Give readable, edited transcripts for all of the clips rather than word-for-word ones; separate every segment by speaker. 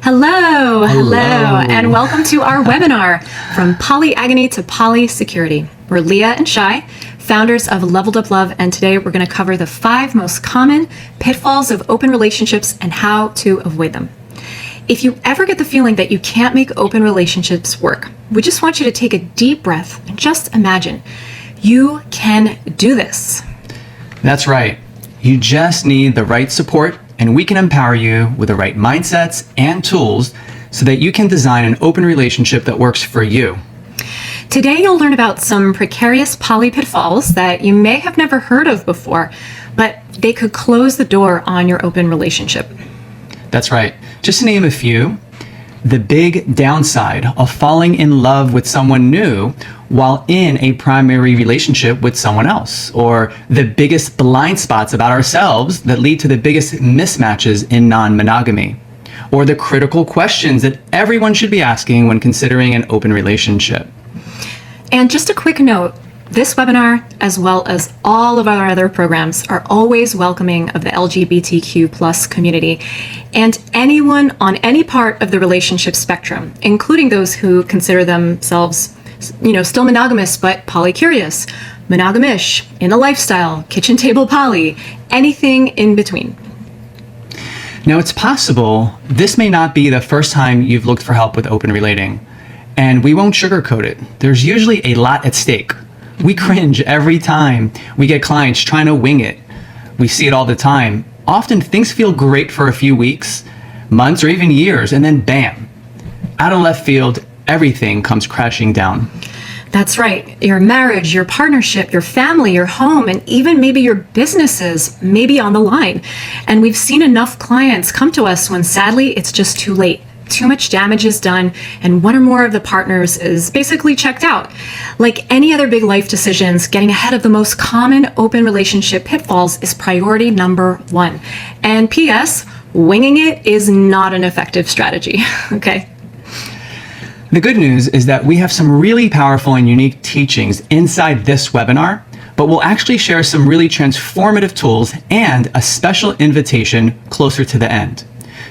Speaker 1: Hello, and welcome to our webinar, From Polyagony to Polysecurity. We're Leah and Shai, founders of Leveled Up Love, and today we're going to cover the 5 most common pitfalls of open relationships and how to avoid them. If you ever get the feeling that you can't make open relationships work, we just want you to take a deep breath and just imagine you can do this.
Speaker 2: That's right. You just need the right support, and we can empower you with the right mindsets and tools so that you can design an open relationship that works for you.
Speaker 1: Today, you'll learn about some precarious poly pitfalls that you may have never heard of before, but they could close the door on your open relationship.
Speaker 2: That's right. Just to name a few, the big downside of falling in love with someone new while in a primary relationship with someone else, or the biggest blind spots about ourselves that lead to the biggest mismatches in non-monogamy, or the critical questions that everyone should be asking when considering an open relationship.
Speaker 1: And just a quick note, this webinar, as well as all of our other programs, are always welcoming of the LGBTQ+ community and anyone on any part of the relationship spectrum, including those who consider themselves, still monogamous but polycurious, monogamish, in a lifestyle, kitchen table poly, anything in between.
Speaker 2: Now, it's possible this may not be the first time you've looked for help with open relating, and we won't sugarcoat it. There's usually a lot at stake. We cringe every time we get clients trying to wing it. We see it all the time. Often things feel great for a few weeks, months, or even years, and then bam, out of left field, everything comes crashing down.
Speaker 1: That's right. Your marriage, your partnership, your family, your home, and even maybe your businesses may be on the line. And we've seen enough clients come to us when sadly it's just too late. Too much damage is done, and one or more of the partners is basically checked out. Like any other big life decisions, getting ahead of the most common open relationship pitfalls is priority number 1. And P.S., winging it is not an effective strategy, okay?
Speaker 2: The good news is that we have some really powerful and unique teachings inside this webinar, but we'll actually share some really transformative tools and a special invitation closer to the end.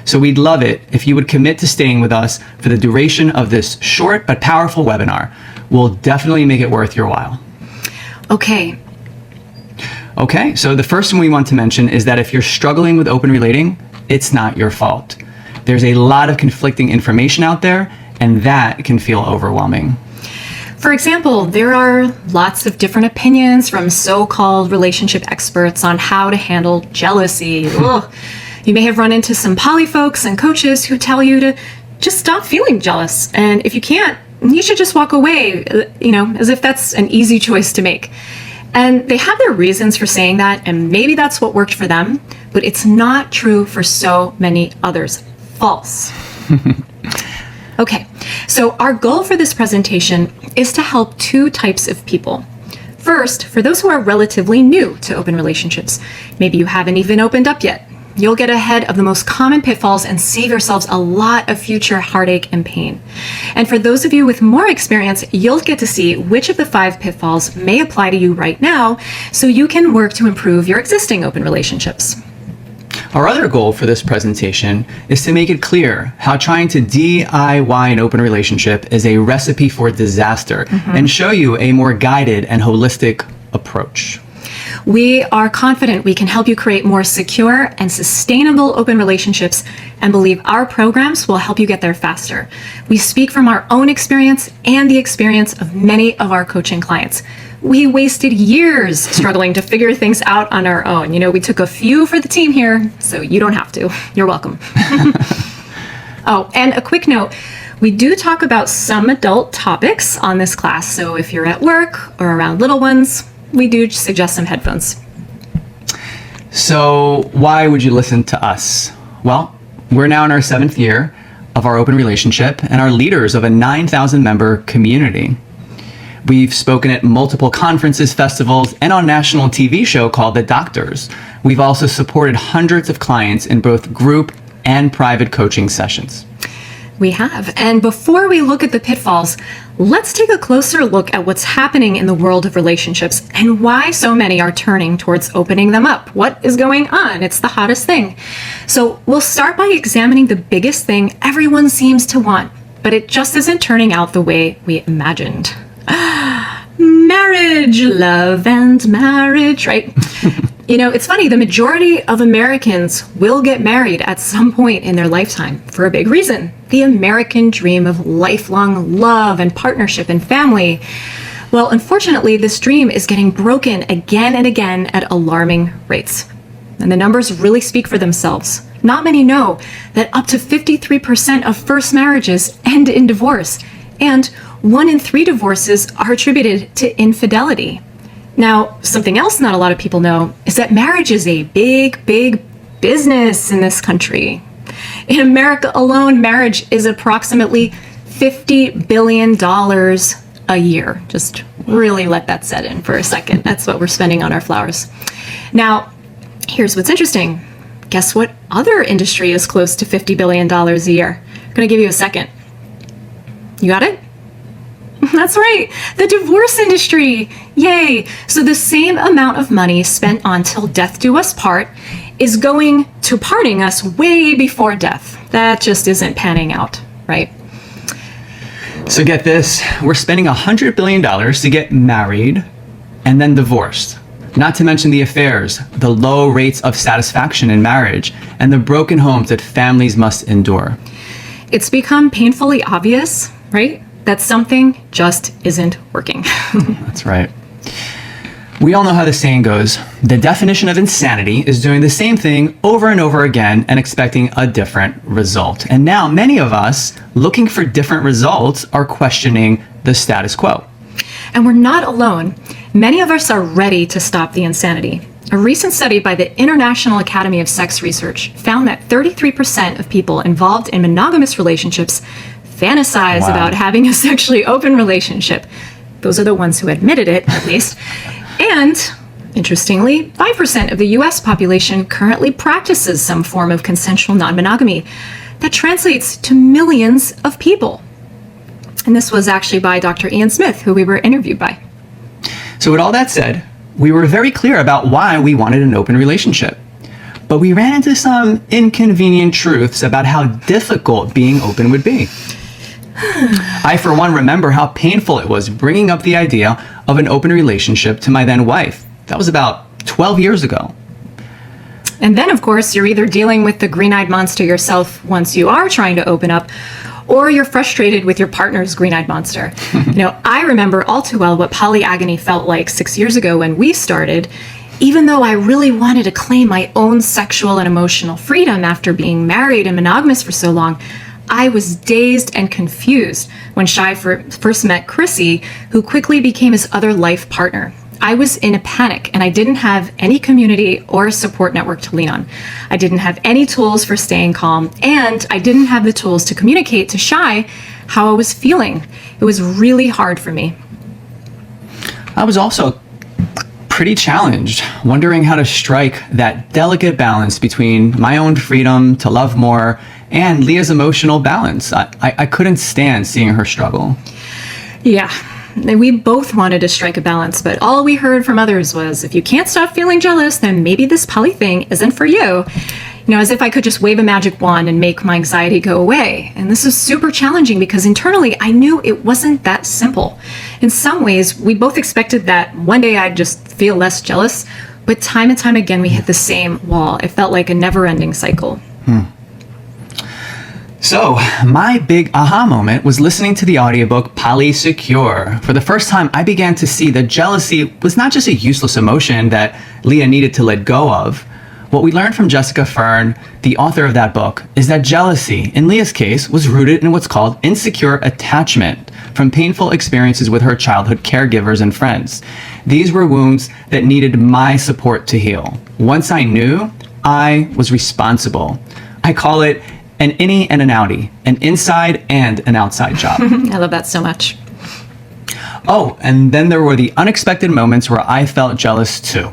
Speaker 2: So we'd love it if you would commit to staying with us for the duration of this short but powerful webinar. We'll definitely make it worth your while.
Speaker 1: Okay,
Speaker 2: so the first thing we want to mention is that if you're struggling with open relating, it's not your fault. There's a lot of conflicting information out there, and that can feel overwhelming.
Speaker 1: for example, there are lots of different opinions from so-called relationship experts on how to handle jealousy. Ugh. You may have run into some poly folks and coaches who tell you to just stop feeling jealous. And if you can't, you should just walk away, as if that's an easy choice to make. And they have their reasons for saying that, and maybe that's what worked for them, but it's not true for so many others. False. Okay, so our goal for this presentation is to help 2 types of people. First, for those who are relatively new to open relationships, maybe you haven't even opened up yet. You'll get ahead of the most common pitfalls and save yourselves a lot of future heartache and pain. And for those of you with more experience, you'll get to see which of the 5 pitfalls may apply to you right now so you can work to improve your existing open relationships.
Speaker 2: Our other goal for this presentation is to make it clear how trying to DIY an open relationship is a recipe for disaster and show you a more guided and holistic approach.
Speaker 1: We are confident we can help you create more secure and sustainable open relationships and believe our programs will help you get there faster. We speak from our own experience and the experience of many of our coaching clients. We wasted years struggling to figure things out on our own. We took a few for the team here, so you don't have to. You're welcome. Oh, and a quick note. We do talk about some adult topics on this class, so if you're at work or around little ones, we do suggest some headphones.
Speaker 2: So why would you listen to us? Well, we're now in our 7th year of our open relationship and are leaders of a 9,000 member community. We've spoken at multiple conferences, festivals, and on a national TV show called The Doctors. We've also supported hundreds of clients in both group and private coaching sessions.
Speaker 1: We have. And before we look at the pitfalls, let's take a closer look at what's happening in the world of relationships and why so many are turning towards opening them up. What is going on? It's the hottest thing. So we'll start by examining the biggest thing everyone seems to want, but it just isn't turning out the way we imagined. Marriage, love and marriage, right? It's funny, the majority of Americans will get married at some point in their lifetime for a big reason. The American dream of lifelong love and partnership and family. Well, unfortunately, this dream is getting broken again and again at alarming rates. And the numbers really speak for themselves. Not many know that up to 53% of first marriages end in divorce, and 1 in 3 divorces are attributed to infidelity. Now, something else not a lot of people know is that marriage is a big, big business in this country. In America alone, marriage is approximately $50 billion a year. Just really let that set in for a second. That's what we're spending on our flowers. Now, here's what's interesting. Guess what other industry is close to $50 billion a year? I'm going to give you a second. You got it? That's right, the divorce industry. Yay! So the same amount of money spent on till death do us part is going to parting us way before death. That just isn't panning out, right?
Speaker 2: So get this, we're spending $100 billion to get married and then divorced. Not to mention the affairs, the low rates of satisfaction in marriage, and the broken homes that families must endure.
Speaker 1: It's become painfully obvious, right, that something just isn't working.
Speaker 2: That's right. We all know how the saying goes. The definition of insanity is doing the same thing over and over again and expecting a different result. And now many of us, looking for different results, are questioning the status quo.
Speaker 1: And we're not alone. Many of us are ready to stop the insanity. A recent study by the International Academy of Sex Research found that 33% of people involved in monogamous relationships fantasize about having a sexually open relationship. Those are the ones who admitted it, at least. And, interestingly, 5% of the US population currently practices some form of consensual non-monogamy. That translates to millions of people. And this was actually by Dr. Ian Smith, who we were interviewed by.
Speaker 2: So with all that said, we were very clear about why we wanted an open relationship. But we ran into some inconvenient truths about how difficult being open would be. I, for one, remember how painful it was bringing up the idea of an open relationship to my then wife. That was about 12 years ago.
Speaker 1: And then, of course, you're either dealing with the green-eyed monster yourself once you are trying to open up, or you're frustrated with your partner's green-eyed monster. I remember all too well what polyagony felt like 6 years ago when we started. Even though I really wanted to claim my own sexual and emotional freedom after being married and monogamous for so long, I was dazed and confused when Shai first met Chrissy, who quickly became his other life partner. I was in a panic, and I didn't have any community or support network to lean on. I didn't have any tools for staying calm, and I didn't have the tools to communicate to Shai how I was feeling. It was really hard for me.
Speaker 2: I was also pretty challenged, wondering how to strike that delicate balance between my own freedom to love more and Leah's emotional balance. I couldn't stand seeing her struggle.
Speaker 1: Yeah, we both wanted to strike a balance, but all we heard from others was, if you can't stop feeling jealous, then maybe this poly thing isn't for you. As if I could just wave a magic wand and make my anxiety go away. And this is super challenging because internally I knew it wasn't that simple. In some ways, we both expected that one day I'd just feel less jealous, but time and time again we hit the same wall. It felt like a never-ending cycle.
Speaker 2: So, my big aha moment was listening to the audiobook Polysecure. For the first time, I began to see that jealousy was not just a useless emotion that Leah needed to let go of. What we learned from Jessica Fern, the author of that book, is that jealousy, in Leah's case, was rooted in what's called insecure attachment from painful experiences with her childhood caregivers and friends. These were wounds that needed my support to heal. Once I knew, I was responsible. I call it an innie and an outie, an inside and an outside job.
Speaker 1: I love that so much.
Speaker 2: Oh, and then there were the unexpected moments where I felt jealous too.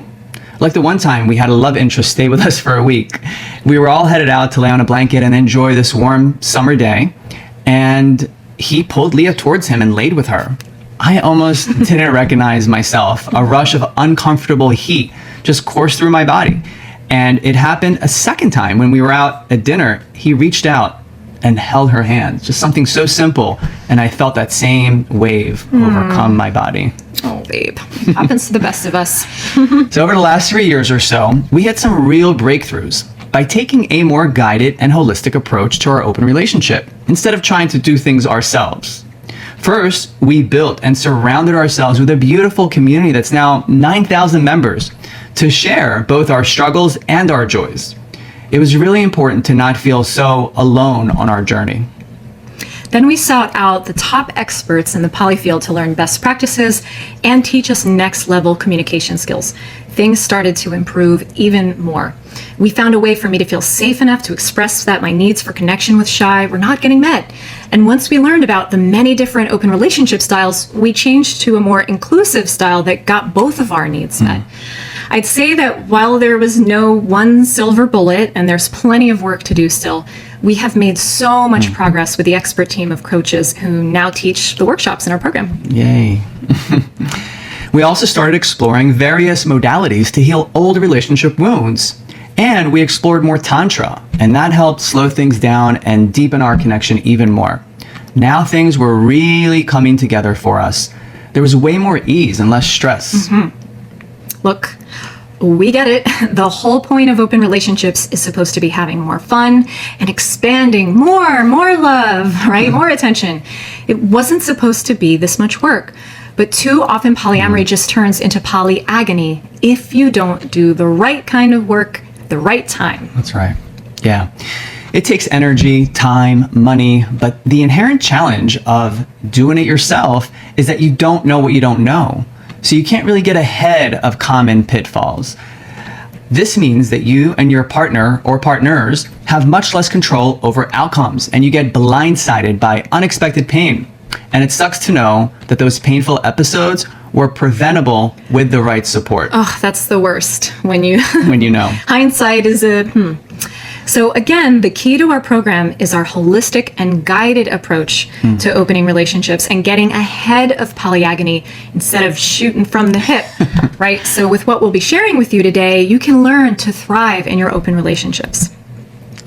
Speaker 2: Like the one time we had a love interest stay with us for a week. We were all headed out to lay on a blanket and enjoy this warm summer day. and he pulled Leah towards him and laid with her. I almost didn't recognize myself. A rush of uncomfortable heat just coursed through my body. And it happened a second time when we were out at dinner. He reached out and held her hand. Just something so simple. And I felt that same wave overcome my body.
Speaker 1: Oh, babe. Happens to the best of us.
Speaker 2: So over the last 3 years or so, we had some real breakthroughs by taking a more guided and holistic approach to our open relationship, instead of trying to do things ourselves. First, we built and surrounded ourselves with a beautiful community that's now 9,000 members to share both our struggles and our joys. It was really important to not feel so alone on our journey.
Speaker 1: Then we sought out the top experts in the poly field to learn best practices and teach us next level communication skills. Things started to improve even more. We found a way for me to feel safe enough to express that my needs for connection with Shy were not getting met. And once we learned about the many different open relationship styles, we changed to a more inclusive style that got both of our needs met. I'd say that while there was no one silver bullet, and there's plenty of work to do still, we have made so much progress with the expert team of coaches who now teach the workshops in our program.
Speaker 2: Yay. We also started exploring various modalities to heal old relationship wounds. And we explored more Tantra, and that helped slow things down and deepen our connection even more. Now things were really coming together for us. There was way more ease and less stress.
Speaker 1: Look, we get it. The whole point of open relationships is supposed to be having more fun and expanding more love, right? More attention. It wasn't supposed to be this much work. But too often polyamory just turns into polyagony if you don't do the right kind of work at the right time.
Speaker 2: That's right. Yeah. It takes energy, time, money, but the inherent challenge of doing it yourself is that you don't know what you don't know. So you can't really get ahead of common pitfalls. This means that you and your partner or partners have much less control over outcomes, and you get blindsided by unexpected pain. And it sucks to know that those painful episodes were preventable with the right support.
Speaker 1: Oh, that's the worst when you
Speaker 2: when you know.
Speaker 1: Hindsight is So again, the key to our program is our holistic and guided approach to opening relationships and getting ahead of polyagony instead of shooting from the hip, right? So with what we'll be sharing with you today, you can learn to thrive in your open relationships.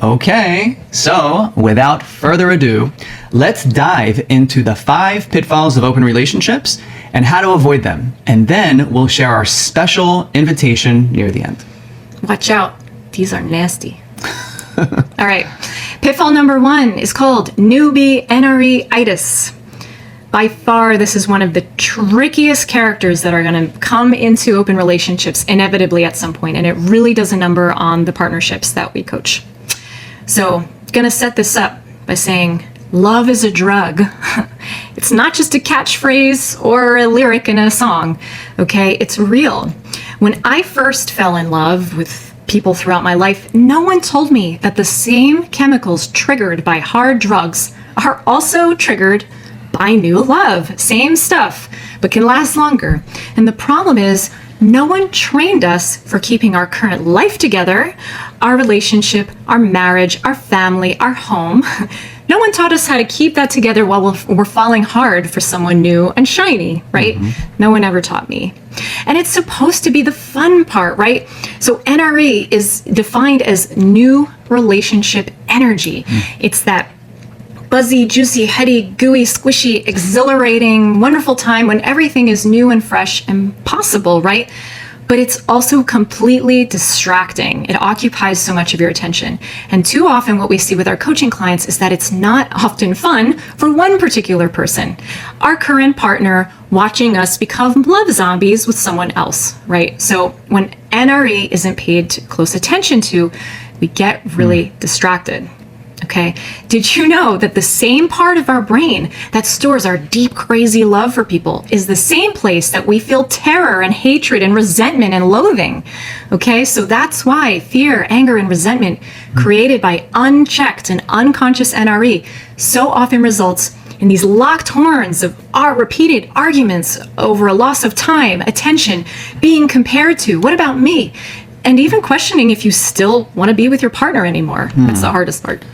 Speaker 2: Okay, so without further ado, let's dive into the 5 pitfalls of open relationships and how to avoid them. And then we'll share our special invitation near the end.
Speaker 1: Watch out, these are nasty. All right, pitfall number 1 is called newbie NRE-itis. By far, this is one of the trickiest characters that are going to come into open relationships inevitably at some point, and it really does a number on the partnerships that we coach. So, gonna set this up by saying, love is a drug. It's not just a catchphrase or a lyric in a song, okay? It's real. When I first fell in love with people throughout my life, no one told me that the same chemicals triggered by hard drugs are also triggered by new love. Same stuff, but can last longer. And the problem is, no one trained us for keeping our current life together, our relationship, our marriage, our family, our home. No one taught us how to keep that together while we're falling hard for someone new and shiny, right? No one ever taught me. And it's supposed to be the fun part, right? So NRE is defined as new relationship energy. It's that buzzy, juicy, heady, gooey, squishy, exhilarating, wonderful time when everything is new and fresh and possible, right? But it's also completely distracting. It occupies so much of your attention. And too often what we see with our coaching clients is that it's not often fun for one particular person. Our current partner watching us become love zombies with someone else, right? So when NRE isn't paid close attention to, we get really distracted. Okay. Did you know that the same part of our brain that stores our deep, crazy love for people is the same place that we feel terror and hatred and resentment and loathing? Okay. So that's why fear, anger, and resentment created by unchecked and unconscious NRE so often results in these locked horns of our repeated arguments over a loss of time, attention, being compared to, what about me? And even questioning if you still want to be with your partner anymore. That's the hardest part.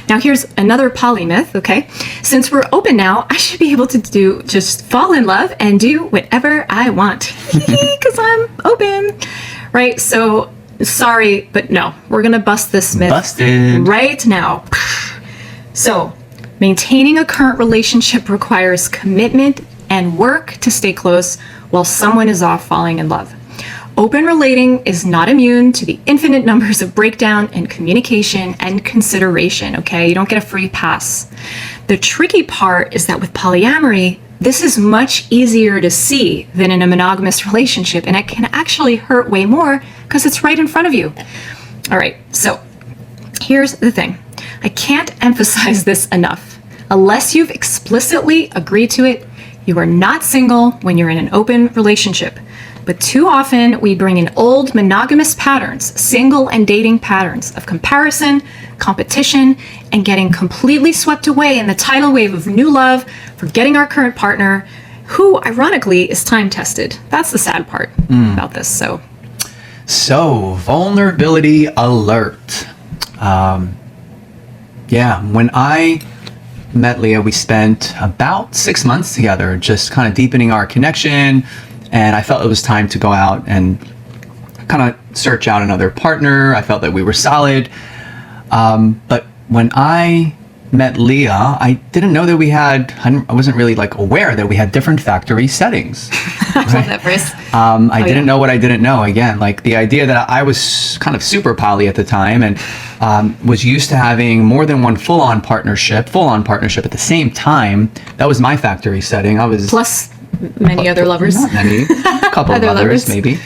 Speaker 1: Now here's another poly myth, okay? Since we're open now, I should be able to just fall in love and do whatever I want because I'm open, right? So sorry, but no, we're gonna bust this myth
Speaker 2: Busted.
Speaker 1: right now. So maintaining a current relationship requires commitment and work to stay close while someone is off falling in love. Open relating is not immune to the infinite numbers of breakdown in communication and consideration, okay? You don't get a free pass. The tricky part is that with polyamory, this is much easier to see than in a monogamous relationship, and it can actually hurt way more because it's right in front of you. All right, so here's the thing. I can't emphasize this enough. Unless you've explicitly agreed to it, you are not single when you're in an open relationship. But too often we bring in old monogamous patterns, single and dating patterns of comparison, competition, and getting completely swept away in the tidal wave of new love, forgetting our current partner, who ironically is time tested. That's the sad part about this. So
Speaker 2: vulnerability alert. When I met Leah, we spent about 6 months together, just kind of deepening our connection. And I felt it was time to go out and kind of search out another partner. I felt that we were solid. But when I met Leah, I didn't know that I wasn't really aware that we had different factory settings.
Speaker 1: I love that phrase.
Speaker 2: I didn't know what I didn't know. Again, the idea that I was kind of super poly at the time and was used to having more than one full-on partnership at the same time. That was my factory setting. I was
Speaker 1: plus many other lovers.
Speaker 2: Not many, a couple of others maybe.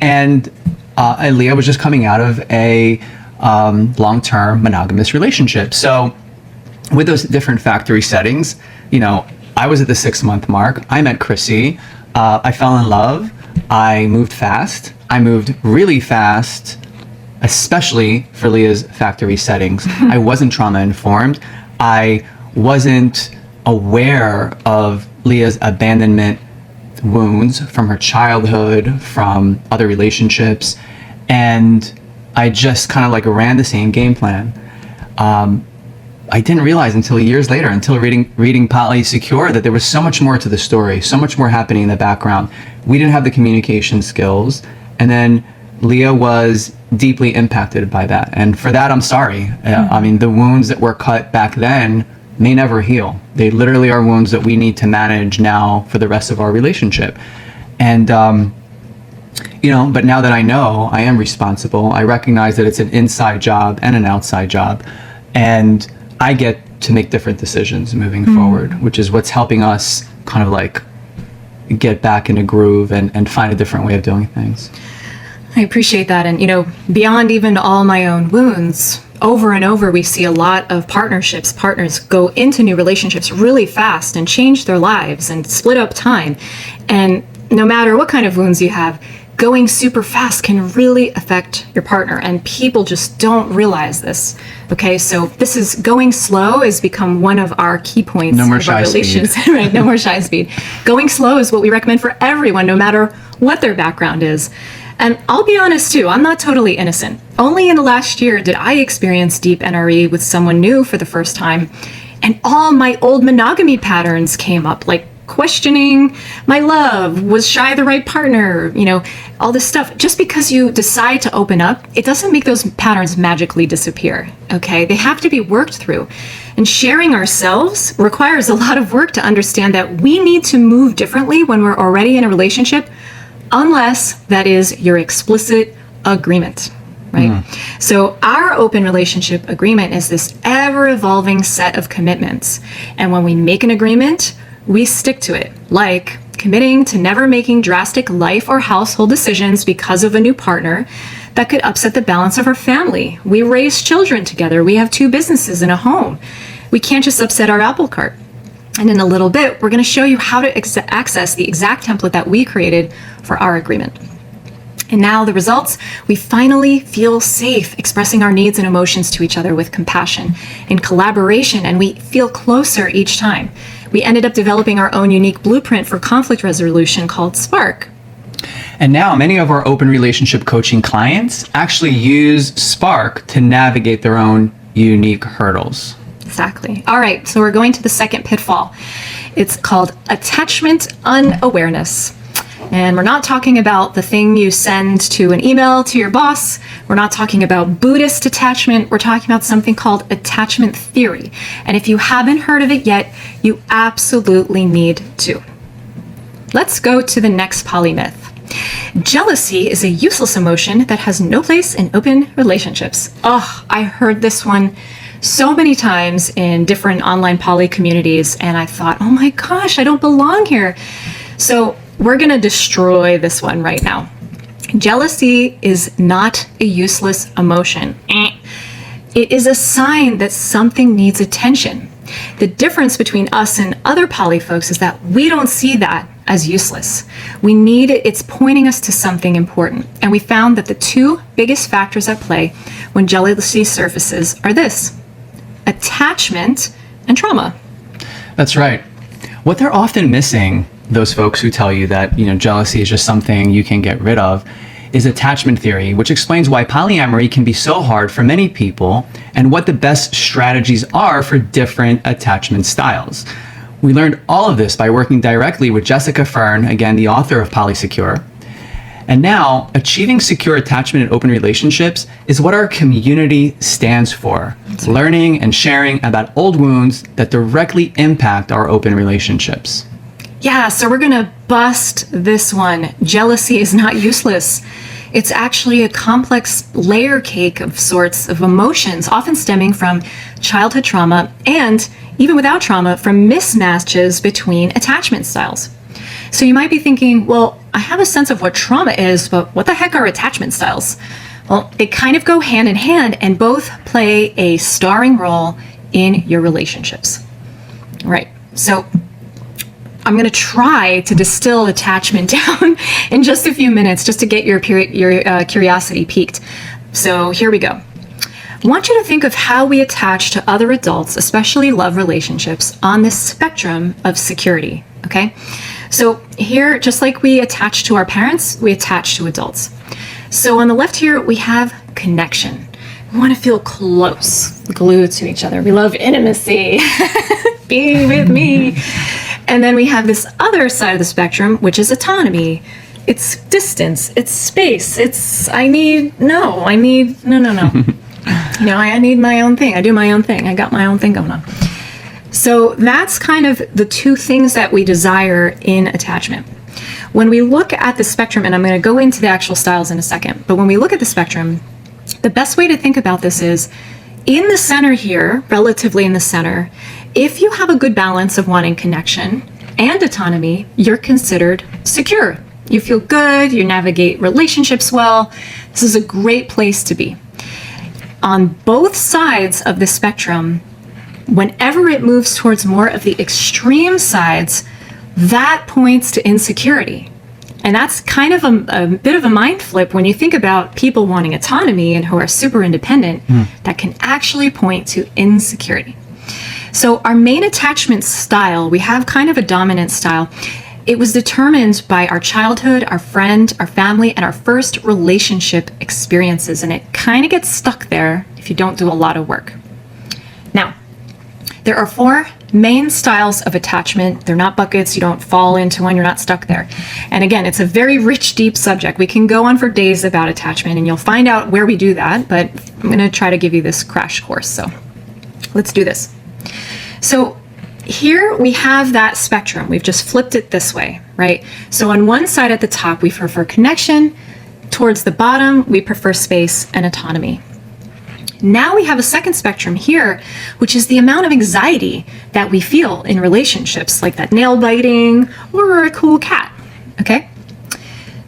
Speaker 2: And Leah was just coming out of a long-term monogamous relationship. So with those different factory settings, I was at the 6-month mark. I met Chrissy. I fell in love. I moved fast. I moved really fast, especially for Leah's factory settings. I wasn't trauma informed. I wasn't aware of Leah's abandonment wounds from her childhood, from other relationships, and I just kind of ran the same game plan. I didn't realize until years later, until reading Poly Secure, that there was so much more to the story, so much more happening in the background. We didn't have the communication skills, and then Leah was deeply impacted by that, and for that I'm sorry. I mean, the wounds that were cut back then may never heal. They literally are wounds that we need to manage now for the rest of our relationship. And but now that I know, I am responsible. I recognize that it's an inside job and an outside job, and I get to make different decisions moving forward, which is what's helping us kind of get back in a groove and find a different way of doing things.
Speaker 1: I appreciate that. And, beyond even all my own wounds, over and over, we see a lot of partners go into new relationships really fast and change their lives and split up time. And no matter what kind of wounds you have, going super fast can really affect your partner, and people just don't realize this. Okay, so going slow has become one of our key points
Speaker 2: of
Speaker 1: our relations. Right, no more shy speed. Going slow is what we recommend for everyone, no matter what their background is. And I'll be honest too, I'm not totally innocent. Only in the last year did I experience deep NRE with someone new for the first time, and all my old monogamy patterns came up, like questioning my love, was shy the right partner, all this stuff. Just because you decide to open up, it doesn't make those patterns magically disappear, okay? They have to be worked through. And sharing ourselves requires a lot of work to understand that we need to move differently when we're already in a relationship, unless that is your explicit agreement, right? So our open relationship agreement is this ever-evolving set of commitments. And when we make an agreement, we stick to it, like committing to never making drastic life or household decisions because of a new partner that could upset the balance of our family. We raise children together. We have 2 businesses and a home. We can't just upset our apple cart. And in a little bit, we're going to show you how to access the exact template that we created for our agreement. And now the results, we finally feel safe expressing our needs and emotions to each other with compassion and collaboration, and we feel closer each time. We ended up developing our own unique blueprint for conflict resolution called Spark.
Speaker 2: And now many of our open relationship coaching clients actually use Spark to navigate their own unique hurdles.
Speaker 1: Exactly. All right, so we're going to the second pitfall. It's called attachment unawareness. And we're not talking about the thing you send to an email to your boss. We're not talking about Buddhist attachment. We're talking about something called attachment theory. And if you haven't heard of it yet, you absolutely need to. Let's go to the next polymyth. Jealousy is a useless emotion that has no place in open relationships. Oh, I heard this one so many times in different online poly communities, and I thought, oh my gosh, I don't belong here. So we're going to destroy this one right now. Jealousy is not a useless emotion. It is a sign that something needs attention. The difference between us and other poly folks is that we don't see that as useless. We need it. It's pointing us to something important. And we found that the two biggest factors at play when jealousy surfaces are this: attachment and trauma.
Speaker 2: That's right. What they're often missing, those folks who tell you that, jealousy is just something you can get rid of, is attachment theory, which explains why polyamory can be so hard for many people and what the best strategies are for different attachment styles. We learned all of this by working directly with Jessica Fern, again, the author of Polysecure. And now, achieving secure attachment in open relationships is what our community stands for. Learning and sharing about old wounds that directly impact our open relationships.
Speaker 1: Yeah, so we're going to bust this one. Jealousy is not useless. It's actually a complex layer cake of sorts of emotions, often stemming from childhood trauma and, even without trauma, from mismatches between attachment styles. So you might be thinking, well, I have a sense of what trauma is, but what the heck are attachment styles? Well, they kind of go hand in hand and both play a starring role in your relationships. Right. So I'm going to try to distill attachment down in just a few minutes just to get your curiosity piqued. So here we go. I want you to think of how we attach to other adults, especially love relationships, on this spectrum of security, okay? So here, just like we attach to our parents, we attach to adults. So on the left here, we have connection. We want to feel close, glued to each other. We love intimacy. Be with me. And then we have this other side of the spectrum, which is autonomy. It's distance, it's space, it's I need no. I need my own thing. I do my own thing. I got my own thing going on. So that's kind of the two things that we desire in attachment. When we look at the spectrum, and I'm going to go into the actual styles in a second, but when we look at the spectrum, the best way to think about this is in the center here, relatively in the center, if you have a good balance of wanting connection and autonomy, you're considered secure. You feel good, you navigate relationships well. This is a great place to be. On both sides of the spectrum, whenever it moves towards more of the extreme sides, that points to insecurity. And that's kind of a bit of a mind flip when you think about people wanting autonomy and who are super independent. That can actually point to insecurity. So our main attachment style, we have kind of a dominant style. It was determined by our childhood, our friend, our family, and our first relationship experiences. And it kind of gets stuck there if you don't do a lot of work. Now, there are 4 main styles of attachment. They're not buckets. You don't fall into one. You're not stuck there. And again, it's a very rich, deep subject. We can go on for days about attachment, and you'll find out where we do that. But I'm going to try to give you this crash course. So let's do this. So here we have that spectrum. We've just flipped it this way, right? So on one side at the top, we prefer connection. Towards the bottom, we prefer space and autonomy. Now we have a second spectrum here, which is the amount of anxiety that we feel in relationships, like that nail biting or a cool cat, okay?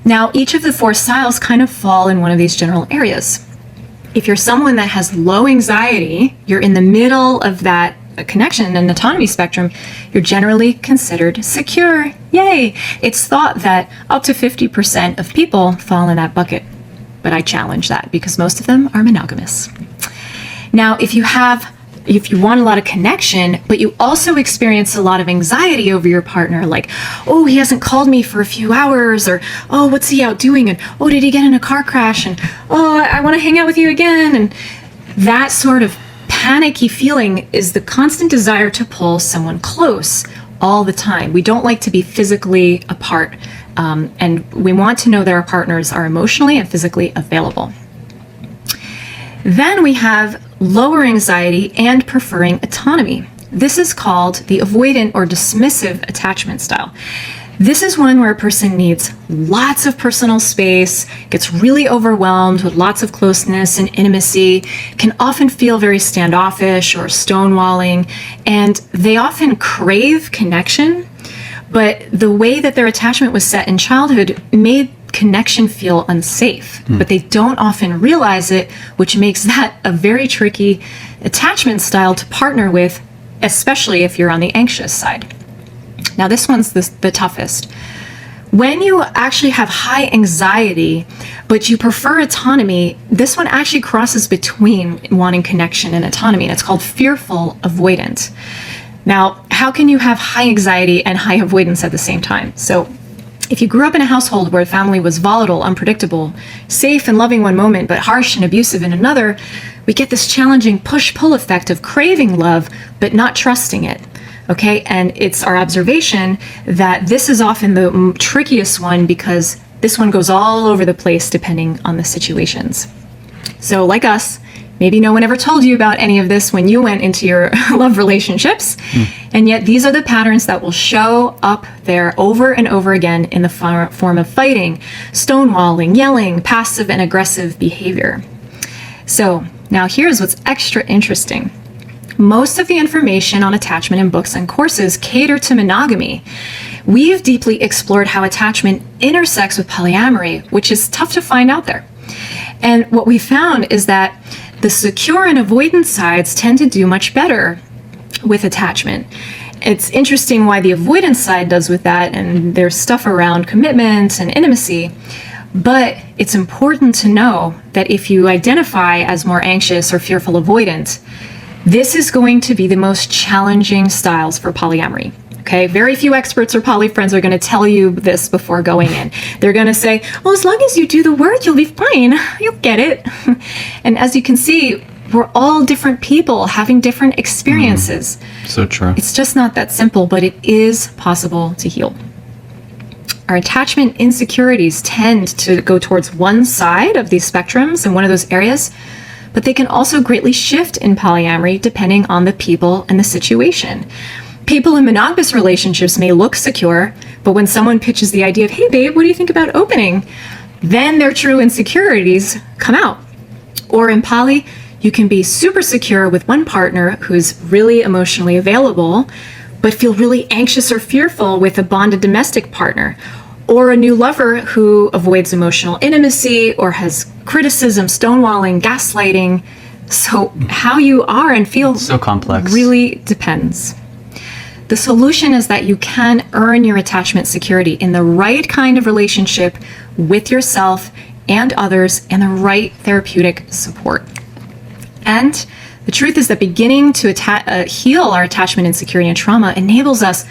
Speaker 1: Now, each of the 4 styles kind of fall in one of these general areas. If you're someone that has low anxiety, you're in the middle of that connection and autonomy spectrum, you're generally considered secure. Yay! It's thought that up to 50% of people fall in that bucket. But I challenge that because most of them are monogamous. Now, if you want a lot of connection, but you also experience a lot of anxiety over your partner, like, oh, he hasn't called me for a few hours, or, oh, what's he out doing? And, oh, did he get in a car crash? And, oh, I want to hang out with you again. And that sort of panicky feeling is the constant desire to pull someone close all the time. We don't like to be physically apart, and we want to know that our partners are emotionally and physically available. Then we have lower anxiety and preferring autonomy. This is called the avoidant or dismissive attachment style. This is one where a person needs lots of personal space, gets really overwhelmed with lots of closeness and intimacy, can often feel very standoffish or stonewalling, and they often crave connection, but the way that their attachment was set in childhood made connection feel unsafe, but they don't often realize it, which makes that a very tricky attachment style to partner with, especially if you're on the anxious side. Now, this one's the toughest. When you actually have high anxiety, but you prefer autonomy, this one actually crosses between wanting connection and autonomy, and it's called fearful avoidant. Now, how can you have high anxiety and high avoidance at the same time? So, if you grew up in a household where the family was volatile, unpredictable, safe and loving one moment, but harsh and abusive in another, we get this challenging push-pull effect of craving love, but not trusting it. Okay, and it's our observation that this is often the trickiest one because this one goes all over the place depending on the situations. So like us, maybe no one ever told you about any of this when you went into your love relationships, and yet these are the patterns that will show up there over and over again in the form of fighting, stonewalling, yelling, passive and aggressive behavior. So now here's what's extra interesting. Most of the information on attachment in books and courses cater to monogamy. We've deeply explored how attachment intersects with polyamory, which is tough to find out there. And what we found is that the secure and avoidant sides tend to do much better with attachment. It's interesting why the avoidance side does with that, and there's stuff around commitment and intimacy. But it's important to know that if you identify as more anxious or fearful avoidant, this is going to be the most challenging styles for polyamory. Okay, very few experts or poly friends are going to tell you this before going in. They're going to say, well, as long as you do the work, you'll be fine. You'll get it. And as you can see, we're all different people having different experiences.
Speaker 2: So true.
Speaker 1: It's just not that simple, but it is possible to heal. Our attachment insecurities tend to go towards one side of these spectrums in one of those areas, but they can also greatly shift in polyamory depending on the people and the situation. People in monogamous relationships may look secure, but when someone pitches the idea of, hey babe, what do you think about opening? Then their true insecurities come out. Or in poly, you can be super secure with one partner who's really emotionally available, but feel really anxious or fearful with a bonded domestic partner. Or a new lover who avoids emotional intimacy or has criticism, stonewalling, gaslighting. So how you are and feel
Speaker 2: so complex
Speaker 1: really depends. The solution is that you can earn your attachment security in the right kind of relationship with yourself and others and the right therapeutic support. And the truth is that beginning to heal our attachment insecurity and trauma enables us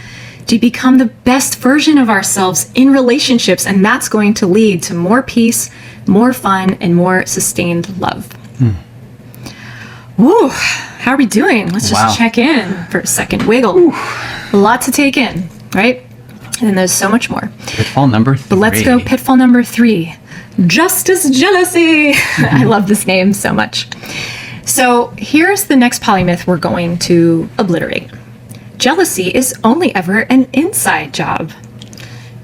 Speaker 1: to become the best version of ourselves in relationships, and that's going to lead to more peace, more fun, and more sustained love. Woo, how are we doing? Let's just check in for a second. Wiggle. A lot to take in, right? And then there's so much more.
Speaker 2: Pitfall number 3.
Speaker 1: But let's go pitfall number 3. Justice jealousy. I love this name so much. So here's the next polymyth we're going to obliterate. Jealousy is only ever an inside job.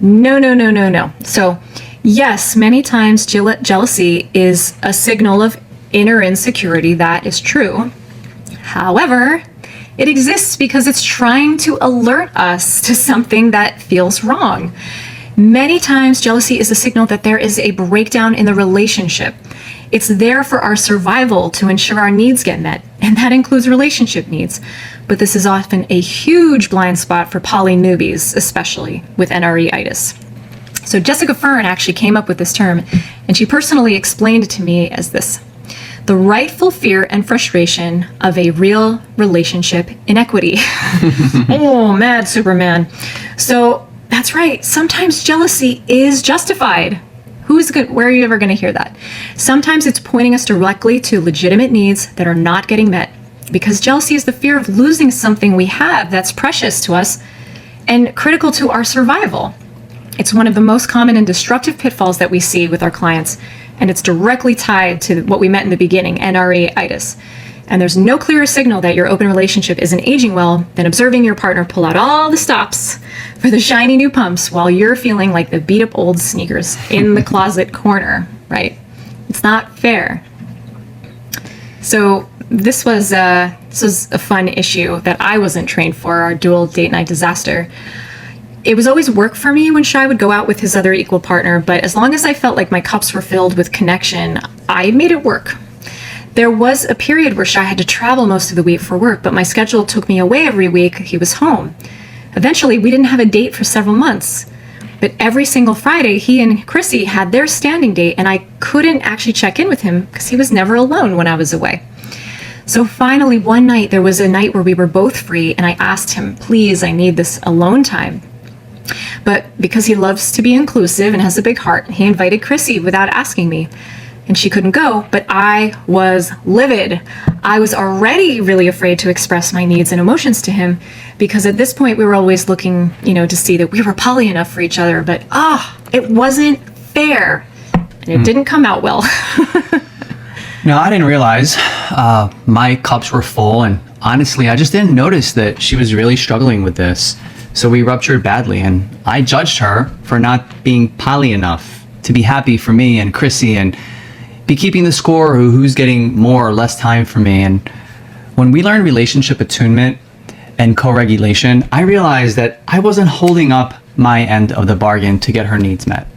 Speaker 1: No. So yes, many times jealousy is a signal of inner insecurity. That is true. However, it exists because it's trying to alert us to something that feels wrong. Many times jealousy is a signal that there is a breakdown in the relationship. It's there for our survival to ensure our needs get met, and that includes relationship needs. But this is often a huge blind spot for poly newbies, especially with NRE-itis. So Jessica Fern actually came up with this term, and she personally explained it to me as this: the rightful fear and frustration of a real relationship inequity. Oh, mad Superman. So that's right. Sometimes jealousy is justified. Where are you ever going to hear that? Sometimes it's pointing us directly to legitimate needs that are not getting met. because jealousy is the fear of losing something we have that's precious to us and critical to our survival. It's one of the most common and destructive pitfalls that we see with our clients, and it's directly tied to what we met in the beginning, NRE-itis. And there's no clearer signal that your open relationship isn't aging well than observing your partner pull out all the stops for the shiny new pumps while you're feeling like the beat up old sneakers in the closet corner, right? It's not fair. So this was a fun issue that I wasn't trained for, our dual date night disaster. It was always work for me when Shai would go out with his other equal partner, but as long as I felt like my cups were filled with connection, I made it work. There was a period where Shai had to travel most of the week for work, but my schedule took me away every week he was home. Eventually, we didn't have a date for several months. But every single Friday, he and Chrissy had their standing date, and I couldn't actually check in with him because he was never alone when I was away. So finally, one night, there was a night where we were both free, and I asked him, please, I need this alone time. But because he loves to be inclusive and has a big heart, he invited Chrissy without asking me. And she couldn't go, but I was livid. I was already really afraid to express my needs and emotions to him because at this point we were always looking, to see that we were poly enough for each other, but it wasn't fair. And it didn't come out well.
Speaker 2: No, I didn't realize my cups were full, and honestly, I just didn't notice that she was really struggling with this. So we ruptured badly, and I judged her for not being poly enough to be happy for me and Chrissy and be keeping the score who's getting more or less time for me. And when we learned relationship attunement and co-regulation, I realized that I wasn't holding up my end of the bargain to get her needs met,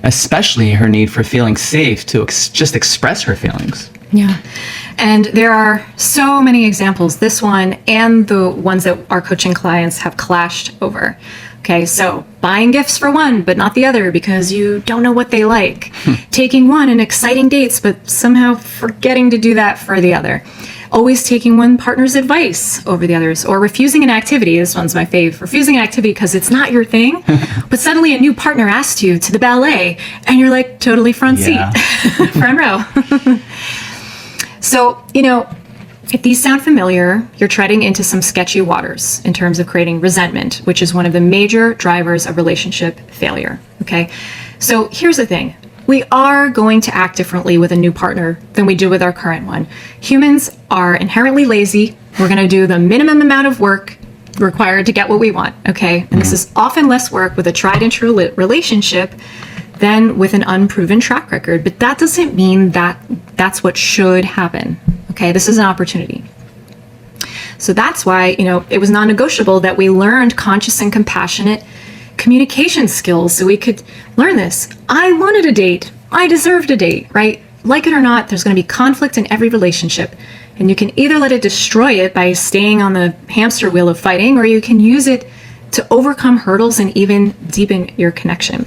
Speaker 2: especially her need for feeling safe to just express her feelings.
Speaker 1: Yeah. And there are so many examples, this one and the ones that our coaching clients have clashed over. Okay, so buying gifts for one, but not the other because you don't know what they like. Taking one and exciting dates, but somehow forgetting to do that for the other. Always taking one partner's advice over the others, or refusing an activity. This one's my fave. Refusing an activity because it's not your thing, but suddenly a new partner asked you to the ballet, and you're like totally front seat, front row. So, if these sound familiar, you're treading into some sketchy waters in terms of creating resentment, which is one of the major drivers of relationship failure, okay? So here's the thing. We are going to act differently with a new partner than we do with our current one. Humans are inherently lazy. We're going to do the minimum amount of work required to get what we want, okay? And this is often less work with a tried and true relationship than with an unproven track record. But that doesn't mean that that's what should happen. Okay, this is an opportunity. So that's why, it was non-negotiable that we learned conscious and compassionate communication skills so we could learn this. I wanted a date. I deserved a date, right? Like it or not, there's going to be conflict in every relationship. And you can either let it destroy it by staying on the hamster wheel of fighting, or you can use it to overcome hurdles and even deepen your connection.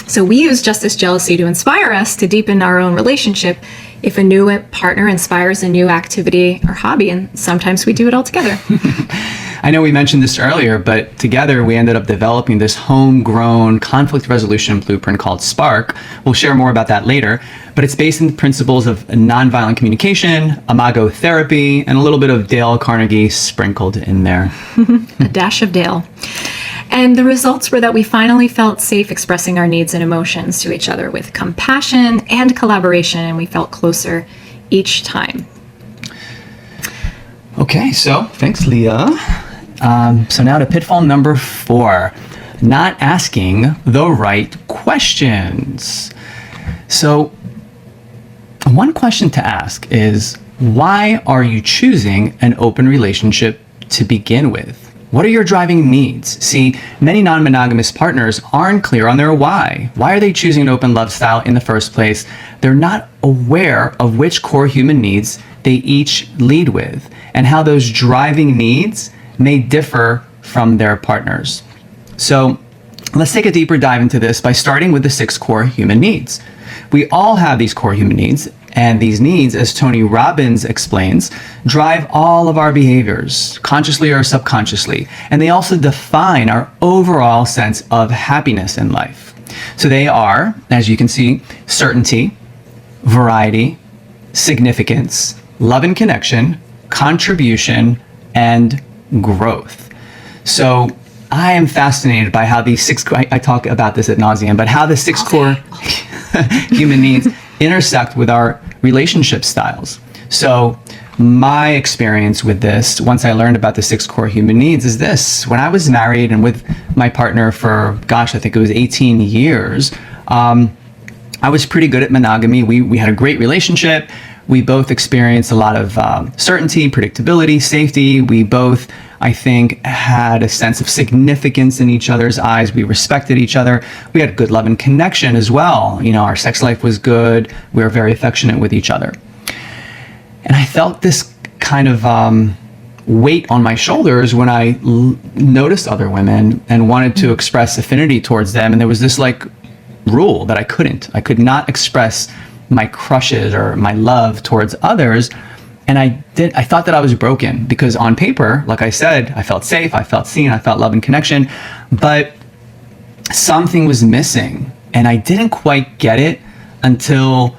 Speaker 1: So we use justice jealousy to inspire us to deepen our own relationship. If a new partner inspires a new activity or hobby, and sometimes we do it all together.
Speaker 2: I know we mentioned this earlier, but together we ended up developing this homegrown conflict resolution blueprint called Spark. We'll share more about that later, but it's based in the principles of nonviolent communication, imago therapy, and a little bit of Dale Carnegie sprinkled in there.
Speaker 1: A dash of Dale. And the results were that we finally felt safe expressing our needs and emotions to each other with compassion and collaboration, and we felt closer each time.
Speaker 2: Okay, so thanks, Leah. So now to pitfall number 4, not asking the right questions. So one question to ask is, why are you choosing an open relationship to begin with? What are your driving needs? See, many non-monogamous partners aren't clear on their why. Why are they choosing an open love style in the first place? They're not aware of which core human needs they each lead with and how those driving needs may differ from their partners. So let's take a deeper dive into this by starting with the 6 core human needs. We all have these core human needs, and these needs, as Tony Robbins explains, drive all of our behaviors, consciously or subconsciously, and they also define our overall sense of happiness in life. So they are, as you can see, certainty, variety, significance, love and connection, contribution, and growth. So I am fascinated by how these I talk about this ad nauseum, but how the six core human needs intersect with our relationship styles. So my experience with this, once I learned about the six core human needs, is this. When I was married and with my partner for, I think it was 18 years, I was pretty good at monogamy. We had a great relationship. We both experienced a lot of certainty, predictability, safety. We both, I think, had a sense of significance in each other's eyes. We respected each other. We had good love and connection as well. You know, our sex life was good. We were very affectionate with each other. And I felt this kind of weight on my shoulders when I noticed other women and wanted to express affinity towards them. And there was this like rule that I could not express my crushes or my love towards others. And I thought that I was broken because on paper, like I said, I felt safe, I felt seen, I felt love and connection, but something was missing. And I didn't quite get it until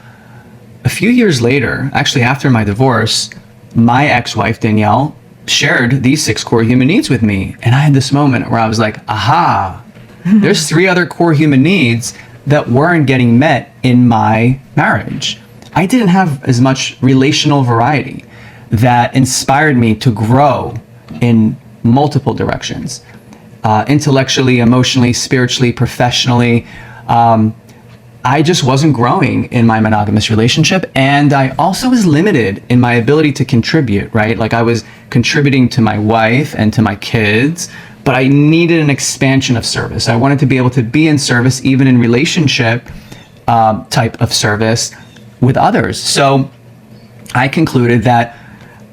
Speaker 2: a few years later, actually after my divorce, my ex-wife, Danielle, shared these six core human needs with me. And I had this moment where I was like, aha, there's 3 other core human needs that weren't getting met in my marriage. I didn't have as much relational variety that inspired me to grow in multiple directions, intellectually, emotionally, spiritually, professionally. I just wasn't growing in my monogamous relationship. And I also was limited in my ability to contribute, right? Like I was contributing to my wife and to my kids, but I needed an expansion of service. I wanted to be able to be in service, even in relationship type of service with others. So I concluded that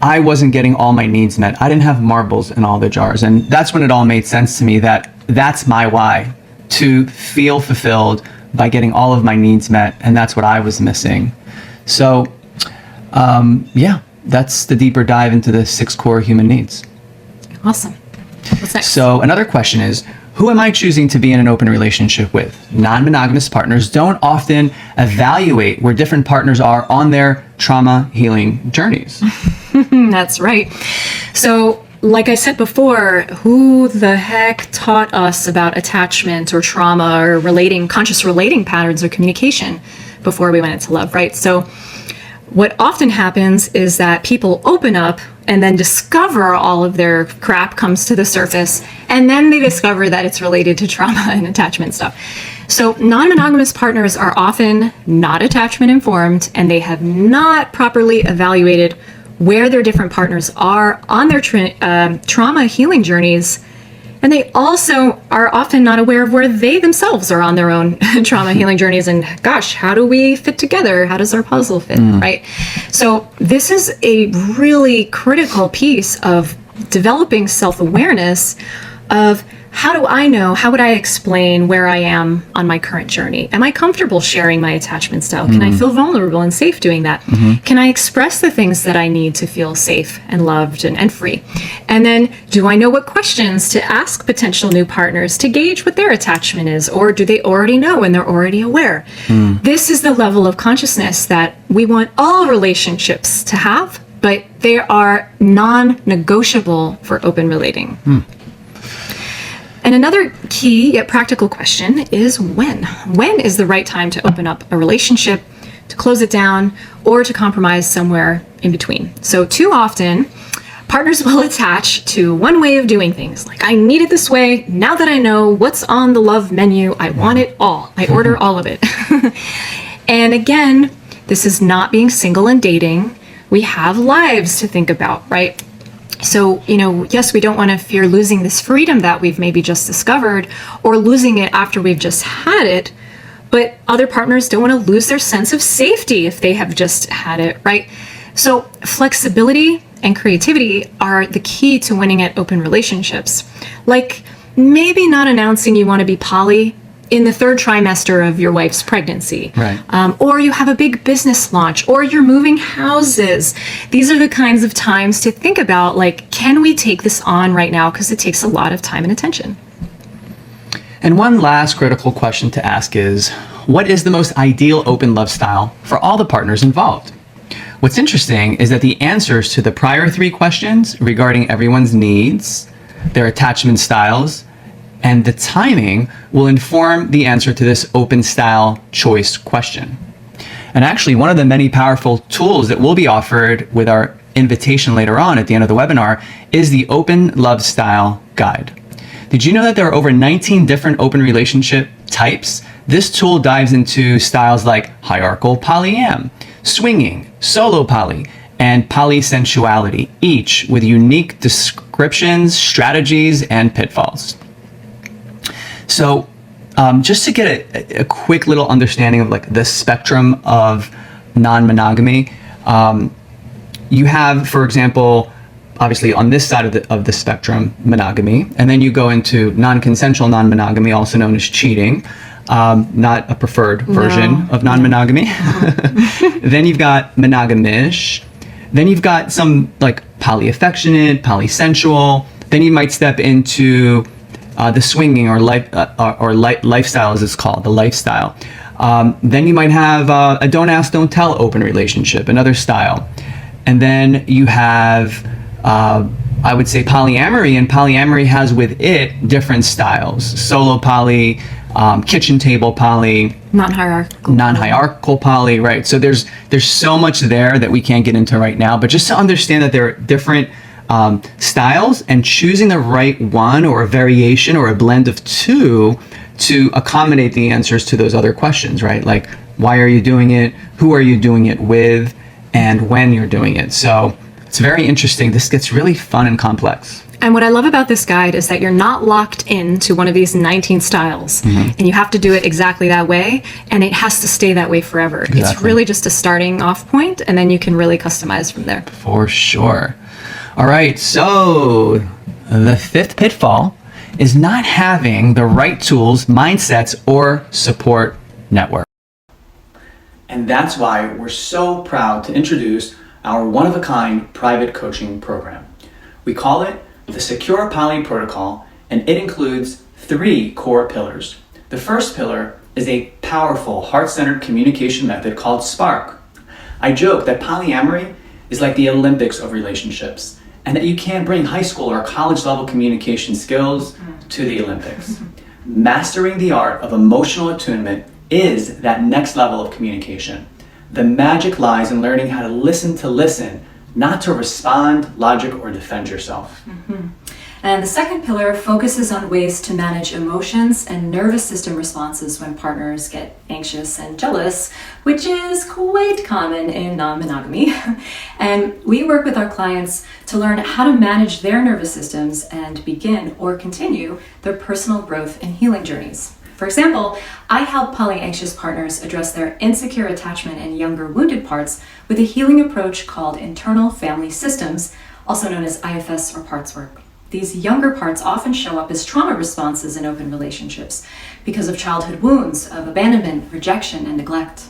Speaker 2: I wasn't getting all my needs met. I didn't have marbles in all the jars. And that's when it all made sense to me that that's my why, to feel fulfilled by getting all of my needs met. And that's what I was missing. So yeah, that's the deeper dive into the 6 core human needs.
Speaker 1: Awesome. What's next?
Speaker 2: So another question is, who am I choosing to be in an open relationship with? Non-monogamous partners don't often evaluate where different partners are on their trauma healing journeys.
Speaker 1: That's right. So, like I said before, who the heck taught us about attachment or trauma or conscious relating patterns or communication before we went into love, right? So what often happens is that people open up and then discover all of their crap comes to the surface, and then they discover that it's related to trauma and attachment stuff. So non-monogamous partners are often not attachment informed, and they have not properly evaluated where their different partners are on their trauma healing journeys. And they also are often not aware of where they themselves are on their own trauma healing journeys. And gosh, how do we fit together? How does our puzzle fit, right? So this is a really critical piece of developing self-awareness of how do I know, how would I explain where I am on my current journey? Am I comfortable sharing my attachment style? Can I feel vulnerable and safe doing that? Can I express the things that I need to feel safe and loved and free? And then do I know what questions to ask potential new partners to gauge what their attachment is? Or do they already know and they're already aware? This is the level of consciousness that we want all relationships to have, but they are non-negotiable for open relating. And another key yet practical question is when? When is the right time to open up a relationship, to close it down, or to compromise somewhere in between? So too often, partners will attach to one way of doing things. Like, I need it this way. Now that I know what's on the love menu, I want it all. I order all of it. And again, this is not being single and dating. We have lives to think about, right? So, yes, we don't want to fear losing this freedom that we've maybe just discovered or losing it after we've just had it. But other partners don't want to lose their sense of safety if they have just had it, right? So flexibility and creativity are the key to winning at open relationships. Like maybe not announcing you want to be poly in the 3rd trimester of your wife's pregnancy,
Speaker 2: right?
Speaker 1: Or you have a big business launch, or you're moving houses. These are the kinds of times to think about, like, can we take this on right now? Because it takes a lot of time and attention.
Speaker 2: And one last critical question to ask is, what is the most ideal open love style for all the partners involved? What's interesting is that the answers to the prior 3 questions regarding everyone's needs, their attachment styles, and the timing will inform the answer to this open style choice question. And actually, one of the many powerful tools that will be offered with our invitation later on at the end of the webinar is the Open Love Style Guide. Did you know that there are over 19 different open relationship types? This tool dives into styles like hierarchical polyam, swinging, solo poly, and polysensuality, each with unique descriptions, strategies, and pitfalls. So just to get a quick little understanding of like the spectrum of non-monogamy, you have, for example, obviously on this side of the spectrum, monogamy, and then you go into non-consensual non-monogamy, also known as cheating, not a preferred version of non-monogamy. Then you've got monogamish. Then you've got some like polyaffectionate, polysensual. Then you might step into the swinging or lifestyle, as it's called, the lifestyle. Then you might have a don't ask, don't tell open relationship, another style. And then you have, I would say, polyamory, and polyamory has with it different styles. Solo poly, kitchen table poly, non-hierarchical poly, right? So there's so much there that we can't get into right now, but just to understand that there are different styles, and choosing the right one or a variation or a blend of 2 to accommodate the answers to those other questions, right? Like, why are you doing it? Who are you doing it with? And when you're doing it. So it's very interesting. This gets really fun and complex.
Speaker 1: And what I love about this guide is that you're not locked into one of these 19 styles, and you have to do it exactly that way, and it has to stay that way forever. Exactly. It's really just a starting off point, and then you can really customize from there.
Speaker 2: For sure. All right, so the 5th pitfall is not having the right tools, mindsets, or support network. And that's why we're so proud to introduce our one-of-a-kind private coaching program. We call it the Secure Poly Protocol, and it includes 3 core pillars. The first pillar is a powerful, heart-centered communication method called Spark. I joke that polyamory is like the Olympics of relationships, and that you can't bring high school or college level communication skills to the Olympics. Mastering the art of emotional attunement is that next level of communication. The magic lies in learning how to listen, not to respond, logic, or defend yourself.
Speaker 1: And the second pillar focuses on ways to manage emotions and nervous system responses when partners get anxious and jealous, which is quite common in non-monogamy. And we work with our clients to learn how to manage their nervous systems and begin or continue their personal growth and healing journeys. For example, I help polyanxious partners address their insecure attachment and younger wounded parts with a healing approach called internal family systems, also known as IFS or parts work. These younger parts often show up as trauma responses in open relationships because of childhood wounds of abandonment, rejection, and neglect.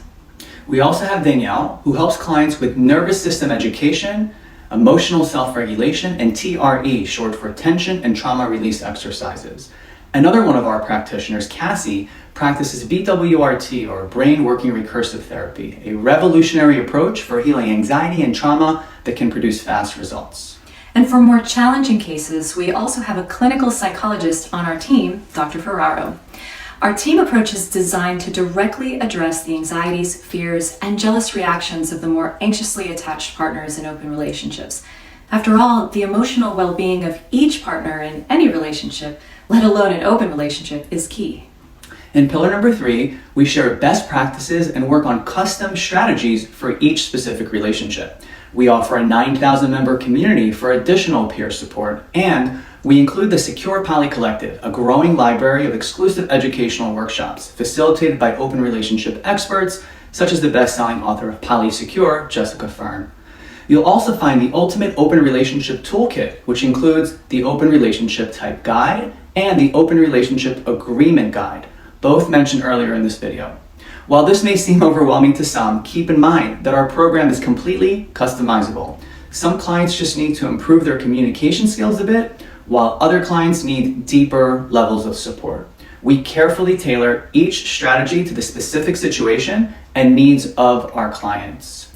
Speaker 2: We also have Danielle, who helps clients with nervous system education, emotional self-regulation, and TRE, short for tension and trauma release exercises. Another one of our practitioners, Cassie, practices BWRT, or Brain Working Recursive Therapy, a revolutionary approach for healing anxiety and trauma that can produce fast results.
Speaker 1: And for more challenging cases, we also have a clinical psychologist on our team, Dr. Ferraro. Our team approach is designed to directly address the anxieties, fears, and jealous reactions of the more anxiously attached partners in open relationships. After all, the emotional well-being of each partner in any relationship, let alone an open relationship, is key.
Speaker 2: In pillar number 3, we share best practices and work on custom strategies for each specific relationship. We offer a 9,000 member community for additional peer support, and we include the Secure Poly Collective, a growing library of exclusive educational workshops facilitated by open relationship experts, such as the best-selling author of Poly Secure, Jessica Fern. You'll also find the Ultimate Open Relationship Toolkit, which includes the Open Relationship Type Guide and the Open Relationship Agreement Guide, both mentioned earlier in this video. While this may seem overwhelming to some, keep in mind that our program is completely customizable. Some clients just need to improve their communication skills a bit, while other clients need deeper levels of support. We carefully tailor each strategy to the specific situation and needs of our clients.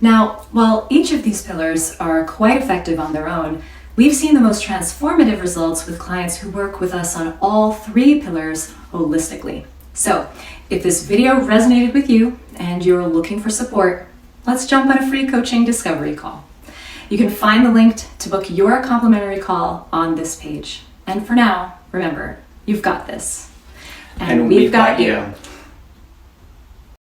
Speaker 1: Now, while each of these pillars are quite effective on their own, we've seen the most transformative results with clients who work with us on all three pillars holistically. So, if this video resonated with you and you're looking for support, let's jump on a free coaching discovery call. You can find the link to book your complimentary call on this page. And for now, remember, you've got this.
Speaker 2: And we've got you.